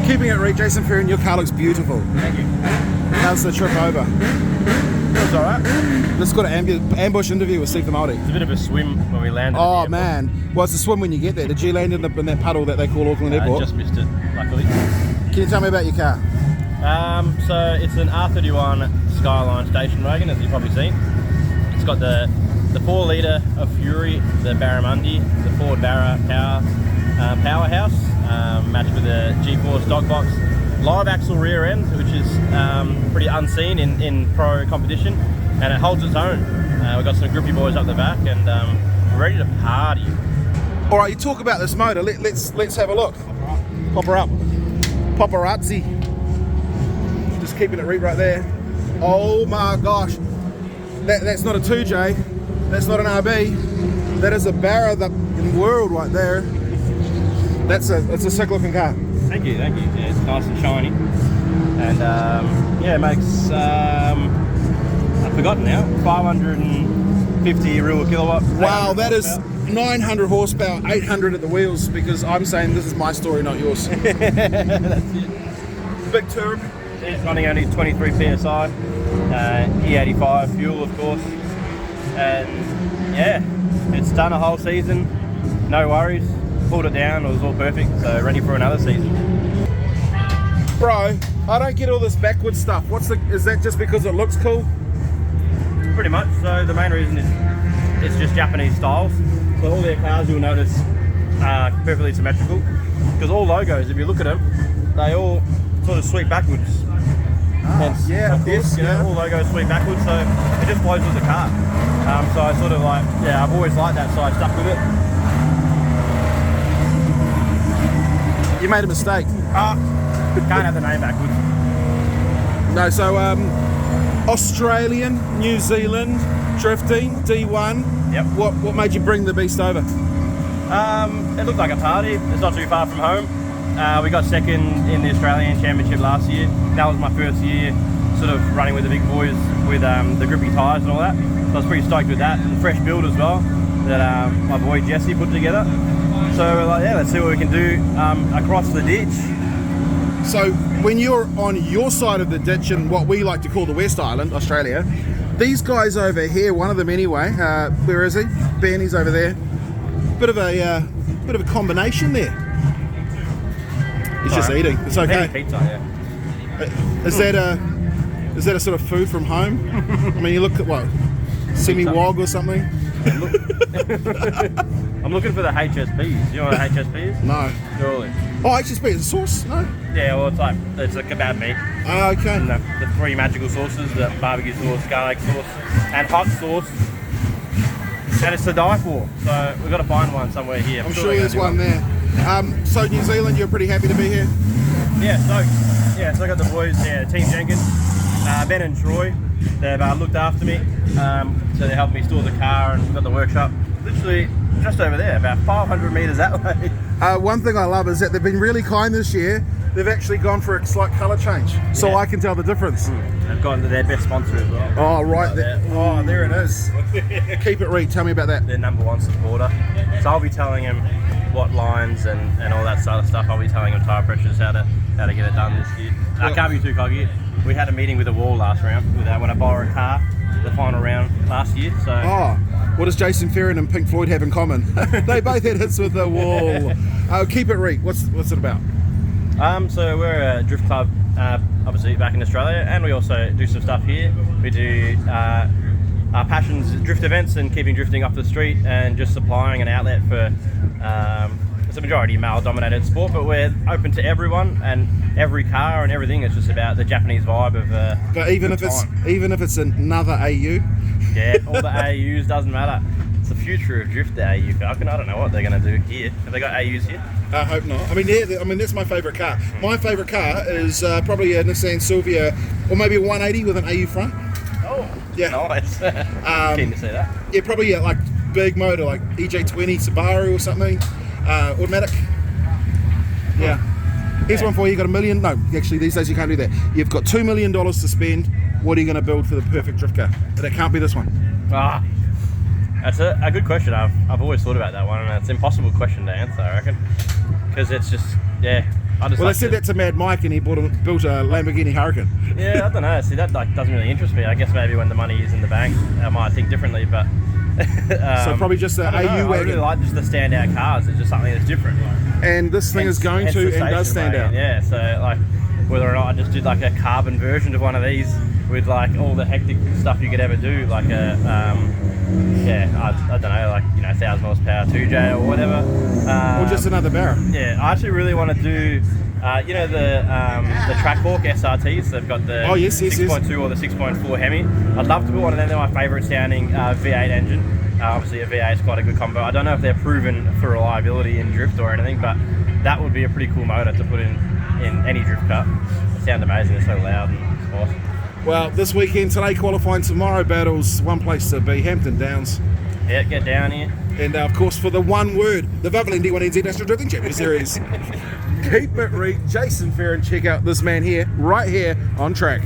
Keeping it Reet, Jason Ferron, your car looks beautiful. Thank you. How's the trip over? It's alright. Just got an ambush interview with Steve the Māori. It's a bit of a swim when we landed. Oh man, well it's a swim when you get there. Did you land in that puddle that they call Auckland Airport? I just missed it, luckily. Can you tell me about your car? So it's an R31 Skyline station wagon, as you've probably seen. It's got the 4 litre of Fury, the Barramundi, the Ford Barra powerhouse, matched with a G4 stock box, live axle rear end, which is pretty unseen in pro competition, and it holds its own. We've got some grippy boys up the back, and we're ready to party. All right, you talk about this motor. Let's have a look. Pop her up. Paparazzi. Just keeping it right there. Oh my gosh, that's not a 2J. That's not an RB. That is a Barra the World right there. It's a sick looking car. Thank you. Yeah, it's nice and shiny, and yeah, it makes I've forgotten now, 550 real kilowatt. Wow, that is 900 horsepower, 800 at the wheels. Because I'm saying this is my story, not yours. That's it. Big turb. It's running only 23 psi, E85 fuel, of course, and yeah, it's done a whole season. No worries. Pulled it down, it was all perfect, so ready for another season. Bro, I don't get all this backwards stuff. Is that just because it looks cool? Pretty much. So the main reason is it's just Japanese styles. So all their cars, you'll notice, are perfectly symmetrical. Because all logos, if you look at them, they all sort of sweep backwards. Hence, yeah, of course. You know, all logos sweep backwards, so it just flows with the car. So I sort of like, yeah, I've always liked that, so I stuck with it. You made a mistake. Can't have the name backwards. No, so Australian, New Zealand, drifting, D1. Yep. What made you bring the beast over? It looked like a party. It's not too far from home. We got second in the Australian Championship last year. That was my first year sort of running with the big boys with the grippy tyres and all that. So I was pretty stoked with that, and fresh build as well that my boy Jesse put together. So we're like, yeah, let's see what we can do across the ditch. So when you're on your side of the ditch in what we like to call the West Island, Australia, these guys over here, one of them anyway, where is he? Benny's over there. Bit of a combination there. He's just eating. It's okay. Pizza, yeah. Is that a sort of food from home? I mean, you look at what, semi-wog or something? I'm looking for the HSPs. You know what a HSP is? No. They're all in. Oh, HSP is a sauce? No? Yeah, well, it's a kebab meat. Oh, okay. And the 3 magical sauces, the barbecue sauce, garlic sauce, and hot sauce. And it's to die for. So we've got to find one somewhere here. I'm sure there's one there. So New Zealand, you're pretty happy to be here? Yeah, stoked. Yeah, so I got the boys, Team Jenkins, Ben and Troy. They've looked after me, so they helped me store the car, and we've got the workshop literally just over there, about 500 metres that way. One thing I love is that they've been really kind this year. They've actually gone for a slight colour change, so I can tell the difference. They've gone to their best sponsor as well. Oh, right there. Oh, there it is. Keep it Reet. Tell me about that. Their #1 supporter. So I'll be telling them what lines and all that sort of stuff. I'll be telling them tyre pressures, how to get it done this year. I can't be too cocky. We had a meeting with the wall last round with when I borrowed a car, the final round last year. So. Oh, what does Jason Ferron and Pink Floyd have in common? They both had hits with the wall. Keep it Reet. What's it about? So we're a drift club, obviously back in Australia, and we also do some stuff here. We do our passions, drift events, and keeping drifting off the street, and just supplying an outlet for. It's a majority male-dominated sport, but we're open to everyone and every car and everything. It's just about the Japanese vibe of. But even if it's another AU. Yeah, all the AUs doesn't matter. It's the future of drift. The AU Falcon. I don't know what they're going to do here. Have they got AUs here? I hope not. I mean, that's my favourite car. My favourite car is probably a Nissan Silvia, or maybe a 180 with an AU front. Oh. Yeah. Nice. Keen to see that. Yeah, probably like big motor, like EJ20 Subaru or something. Automatic. Yeah. Here's one for you. You got $1 million. No, actually, these days you can't do that. You've got $2 million to spend. What are you going to build for the perfect drift car? But it can't be this one. Ah, that's a good question. I've always thought about that one, and it's an impossible question to answer, I reckon. Because it's just, yeah. Well, I said that to Mad Mike, and he built a Lamborghini Hurricane. Yeah, I don't know. See, that like doesn't really interest me. I guess maybe when the money is in the bank, I might think differently. But so probably just an AU wagon. I really like just the standout cars. It's just something that's different. And this thing is going to and does stand out. Yeah. So like, whether or not I just did like a carbon version of one of these with like all the hectic stuff you could ever do, like a I don't know, like 1,000 horsepower 2J or whatever. Or just another Barra. Yeah, I actually really want to do. The Trackhawk SRTs. They've got the 6.2 or the 6.4 Hemi. I'd love to put one of them. They're my favourite sounding V8 engine. Obviously, a V8 is quite a good combo. I don't know if they're proven for reliability in drift or anything, but that would be a pretty cool motor to put in any drift car. They sound amazing. They're so loud and it's awesome. Well, this weekend, today qualifying, tomorrow battles, one place to be, Hampton Downs. Yeah, get down here. And of course, for the one word, the Valvoline D1NZ National Drifting Champion Series. Keep it Reet, Jason Ferron. Check out this man here, right here on track.